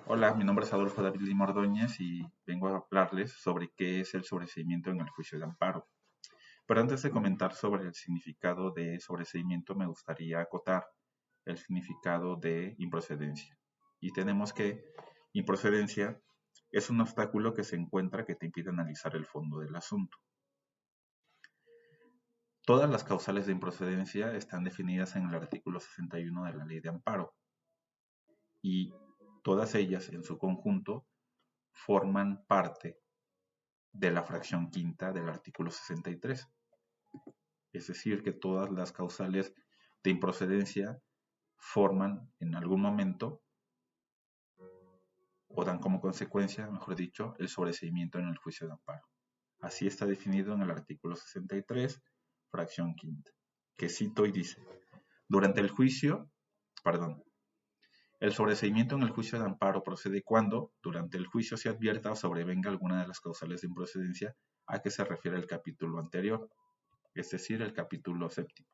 Hola, mi nombre es Adolfo David Lima Ordóñez y vengo a hablarles sobre qué es el sobreseimiento en el juicio de amparo. Pero antes de comentar sobre el significado de sobreseimiento, me gustaría acotar el significado de improcedencia. Y tenemos que improcedencia es un obstáculo que se encuentra que te impide analizar el fondo del asunto. Todas las causales de improcedencia están definidas en el artículo 61 de la Ley de Amparo y todas ellas en su conjunto forman parte de la fracción quinta del artículo 63. Es decir, que todas las causales de improcedencia forman en algún momento o dan como consecuencia, mejor dicho, el sobreseimiento en el juicio de amparo. Así está definido en el artículo 63, fracción quinta, que cito y dice, durante el juicio, perdón, el sobreseimiento en el juicio de amparo procede cuando, durante el juicio, se advierta o sobrevenga alguna de las causales de improcedencia a que se refiere el capítulo anterior, es decir, el capítulo séptimo,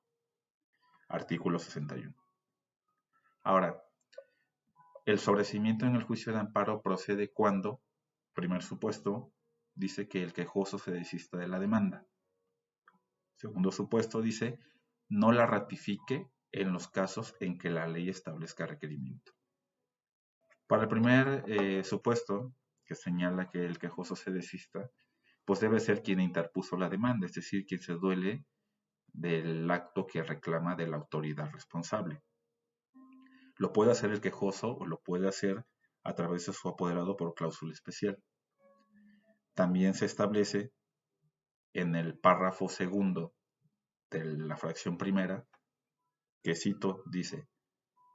artículo 61. Ahora, el sobreseimiento en el juicio de amparo procede cuando, primer supuesto, dice que el quejoso se desista de la demanda. Segundo supuesto dice, no la ratifique en los casos en que la ley establezca requerimiento. Para el primer supuesto, que señala que el quejoso se desista, pues debe ser quien interpuso la demanda, es decir, quien se duele del acto que reclama de la autoridad responsable. Lo puede hacer el quejoso o lo puede hacer a través de su apoderado por cláusula especial. También se establece en el párrafo segundo de la fracción primera, que cito, dice,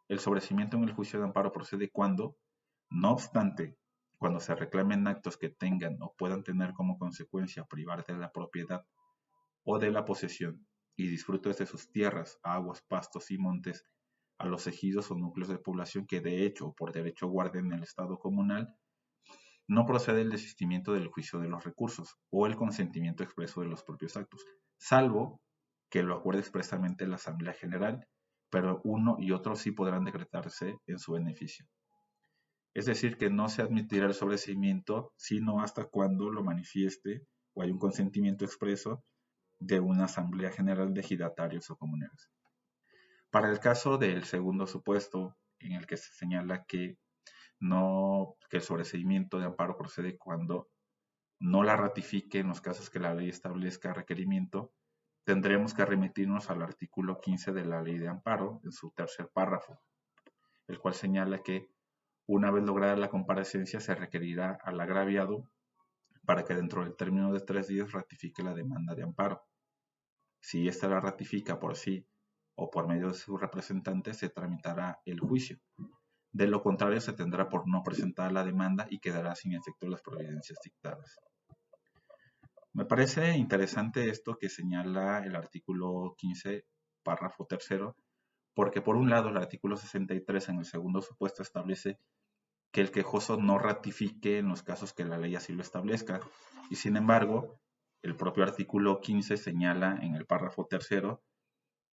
el sobreseimiento en el juicio de amparo procede cuando, no obstante, cuando se reclamen actos que tengan o puedan tener como consecuencia privar de la propiedad o de la posesión y disfrutes de sus tierras, aguas, pastos y montes a los ejidos o núcleos de población que de hecho o por derecho guarden el estado comunal, no procede el desistimiento del juicio de los recursos o el consentimiento expreso de los propios actos, salvo que lo acuerde expresamente la Asamblea General, pero uno y otro sí podrán decretarse en su beneficio. Es decir, que no se admitirá el sobreseimiento sino hasta cuando lo manifieste o hay un consentimiento expreso de una Asamblea General de ejidatarios o comuneros. Para el caso del segundo supuesto, en el que se señala que el sobreseimiento de amparo procede cuando no la ratifique en los casos que la ley establezca requerimiento, tendremos que remitirnos al artículo 15 de la ley de amparo, en su tercer párrafo, el cual señala que una vez lograda la comparecencia se requerirá al agraviado para que dentro del término de 3 días ratifique la demanda de amparo. Si ésta la ratifica por sí o por medio de su representante, se tramitará el juicio. De lo contrario, se tendrá por no presentar la demanda y quedará sin efecto las providencias dictadas. Me parece interesante esto que señala el artículo 15, párrafo tercero, porque por un lado el artículo 63 en el segundo supuesto establece que el quejoso no ratifique en los casos que la ley así lo establezca, y sin embargo, el propio artículo 15 señala en el párrafo tercero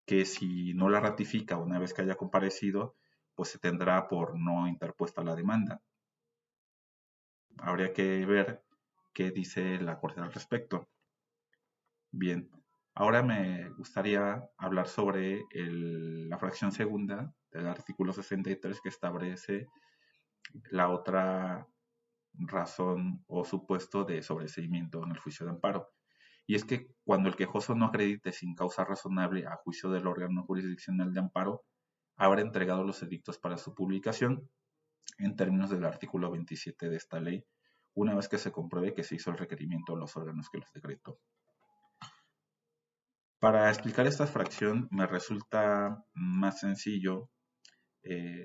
que si no la ratifica una vez que haya comparecido, pues se tendrá por no interpuesta la demanda. Habría que ver qué dice la Corte al respecto. Bien, ahora me gustaría hablar sobre la fracción segunda del artículo 63 que establece la otra razón o supuesto de sobreseimiento en el juicio de amparo. Y es que cuando el quejoso no acredite sin causa razonable a juicio del órgano jurisdiccional de amparo, habrá entregado los edictos para su publicación en términos del artículo 27 de esta ley, una vez que se compruebe que se hizo el requerimiento a los órganos que los decretó. Para explicar esta fracción me resulta más sencillo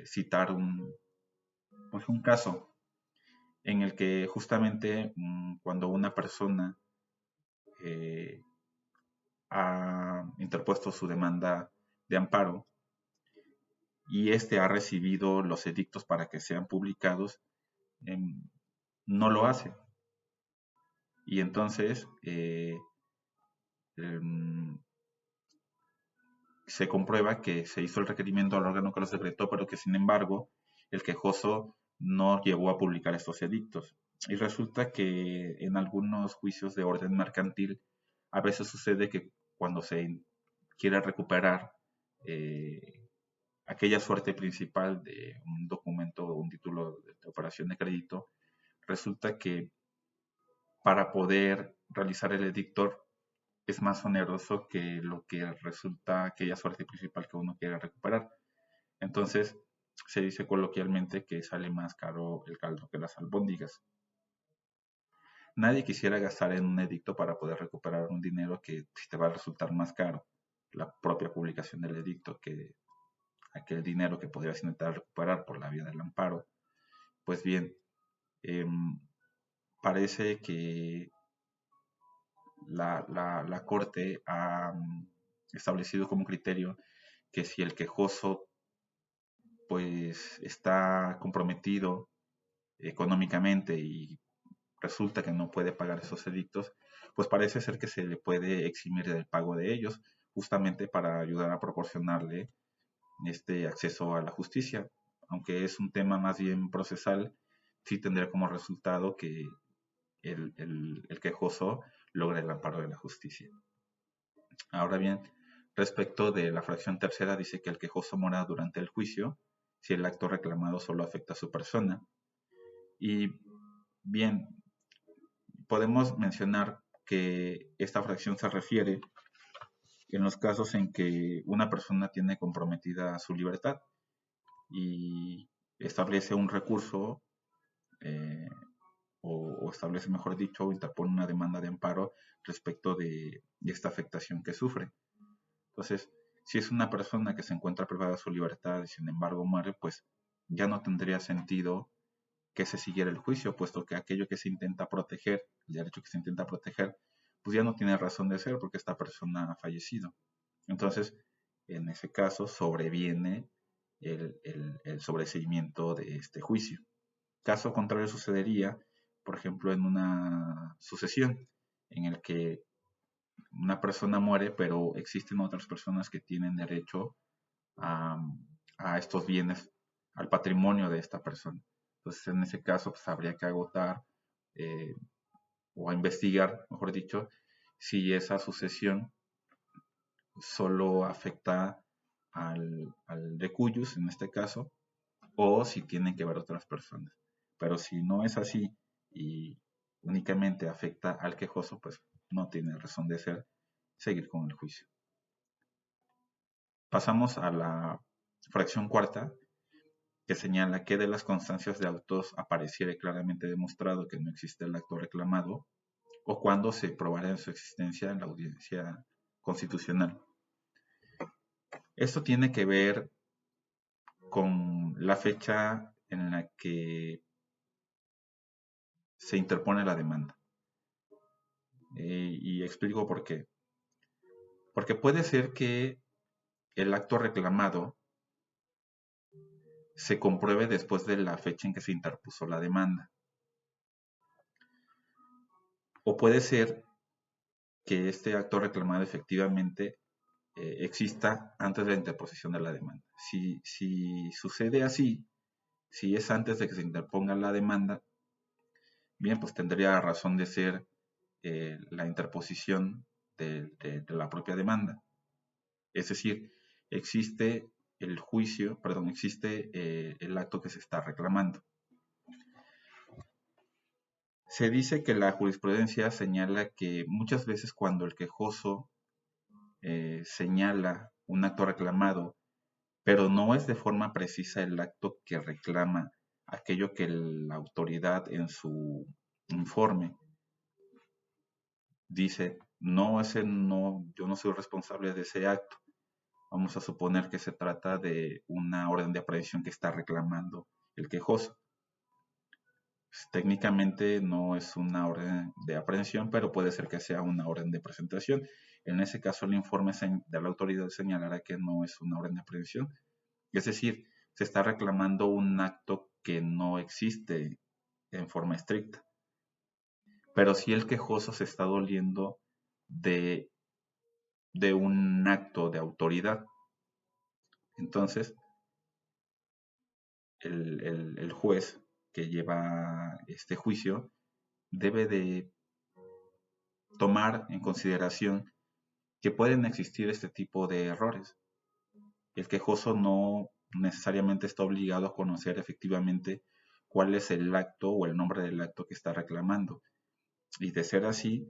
citar un caso en el que justamente cuando una persona eh, ha interpuesto su demanda de amparo y éste ha recibido los edictos para que sean publicados, no lo hace. Y entonces se comprueba que se hizo el requerimiento al órgano que los decretó, pero que sin embargo el quejoso no llevó a publicar estos edictos. Y resulta que en algunos juicios de orden mercantil a veces sucede que cuando se quiere recuperar aquella suerte principal de un documento o un título de operación de crédito, resulta que para poder realizar el edictor es más oneroso que lo que resulta aquella suerte principal que uno quiere recuperar. Entonces, se dice coloquialmente que sale más caro el caldo que las albóndigas. Nadie quisiera gastar en un edicto para poder recuperar un dinero que te va a resultar más caro la propia publicación del edicto que aquel dinero que podrías intentar recuperar por la vía del amparo. Pues bien, eh, parece que la Corte ha establecido como criterio que si el quejoso pues está comprometido económicamente y resulta que no puede pagar esos edictos, pues parece ser que se le puede eximir del pago de ellos, justamente para ayudar a proporcionarle este acceso a la justicia. Aunque es un tema más bien procesal, sí tendría como resultado que el quejoso logre el amparo de la justicia. Ahora bien, respecto de la fracción tercera, dice que el quejoso mora durante el juicio si el acto reclamado solo afecta a su persona. Y bien, podemos mencionar que esta fracción se refiere en los casos en que una persona tiene comprometida su libertad y establece un recurso eh, o establece, mejor dicho, o interpone una demanda de amparo respecto de esta afectación que sufre. Entonces, si es una persona que se encuentra privada de su libertad y sin embargo muere, pues ya no tendría sentido que se siguiera el juicio, puesto que aquello que se intenta proteger, el derecho que se intenta proteger, pues ya no tiene razón de ser porque esta persona ha fallecido. Entonces, en ese caso, sobreviene el sobreseimiento de este juicio. Caso contrario sucedería, por ejemplo, en una sucesión en el que una persona muere, pero existen otras personas que tienen derecho a, a estos bienes, al patrimonio de esta persona. Entonces, en ese caso, pues habría que agotar eh, o a investigar, mejor dicho, si esa sucesión solo afecta al de cuyos, en este caso, o si tienen que ver otras personas. Pero si no es así y únicamente afecta al quejoso, pues no tiene razón de ser seguir con el juicio. Pasamos a la fracción cuarta, que señala que de las constancias de autos apareciere claramente demostrado que no existe el acto reclamado o cuando se probara en su existencia en la audiencia constitucional. Esto tiene que ver con la fecha en la que se interpone la demanda. Y explico por qué. Porque puede ser que el acto reclamado se compruebe después de la fecha en que se interpuso la demanda. O puede ser que este acto reclamado efectivamente exista antes de la interposición de la demanda. Si sucede así, si es antes de que se interponga la demanda, bien, pues tendría razón de ser la interposición de la propia demanda. Es decir, existe el juicio, perdón, existe el acto que se está reclamando. Se dice que la jurisprudencia señala que muchas veces cuando el quejoso señala un acto reclamado, pero no es de forma precisa el acto que reclama aquello que la autoridad en su informe dice, no, yo no soy responsable de ese acto. Vamos a suponer que se trata de una orden de aprehensión que está reclamando el quejoso. Pues, técnicamente no es una orden de aprehensión, pero puede ser que sea una orden de presentación. En ese caso, el informe de la autoridad señalará que no es una orden de aprehensión. Es decir, se está reclamando un acto que no existe en forma estricta. Pero si el quejoso se está doliendo de, de un acto de autoridad, entonces el juez que lleva este juicio debe de tomar en consideración que pueden existir este tipo de errores. El quejoso no necesariamente está obligado a conocer efectivamente cuál es el acto o el nombre del acto que está reclamando. Y de ser así,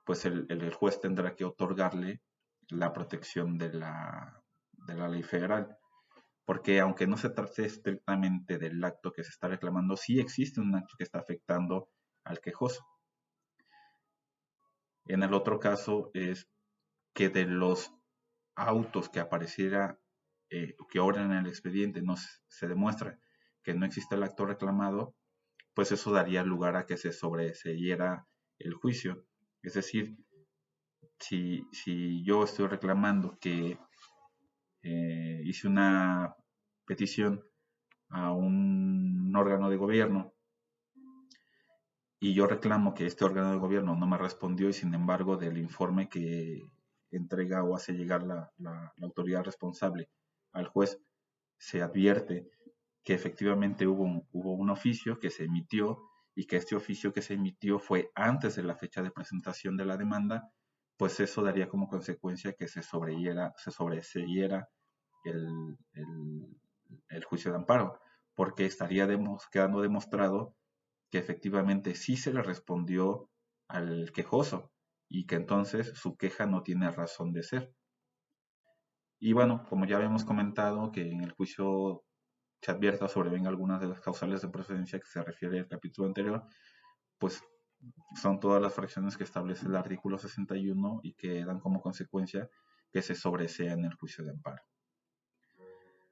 pues el juez tendrá que otorgarle la protección de la ley federal. Porque aunque no se trate estrictamente del acto que se está reclamando, sí existe un acto que está afectando al quejoso. En el otro caso es que de los autos que apareciera, que obran en el expediente, no se demuestra que no existe el acto reclamado, pues eso daría lugar a que se sobreseyera el juicio. Es decir, si yo estoy reclamando que hice una petición a un órgano de gobierno y yo reclamo que este órgano de gobierno no me respondió y sin embargo del informe que entrega o hace llegar la autoridad responsable al juez se advierte que efectivamente hubo un oficio que se emitió y que este oficio que se emitió fue antes de la fecha de presentación de la demanda, pues eso daría como consecuencia que se sobreseyera el juicio de amparo, porque estaría quedando demostrado que efectivamente sí se le respondió al quejoso y que entonces su queja no tiene razón de ser. Y bueno, como ya habíamos comentado que en el juicio se advierta sobrevenga algunas de las causales de procedencia que se refiere al capítulo anterior, pues son todas las fracciones que establece el artículo 61 y que dan como consecuencia que se sobresea en el juicio de amparo.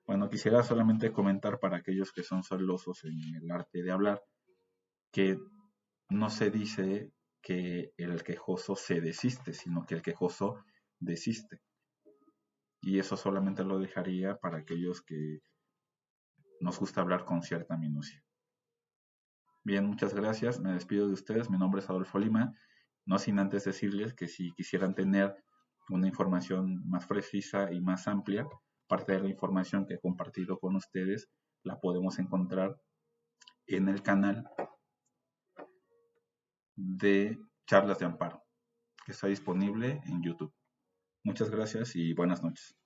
Bueno, quisiera solamente comentar para aquellos que son celosos en el arte de hablar que no se dice que el quejoso se desiste, sino que el quejoso desiste. Y eso solamente lo dejaría para aquellos que nos gusta hablar con cierta minucia. Bien, muchas gracias. Me despido de ustedes. Mi nombre es Adolfo Lima. No sin antes decirles que si quisieran tener una información más precisa y más amplia, parte de la información que he compartido con ustedes la podemos encontrar en el canal de Charlas de Amparo, que está disponible en YouTube. Muchas gracias y buenas noches.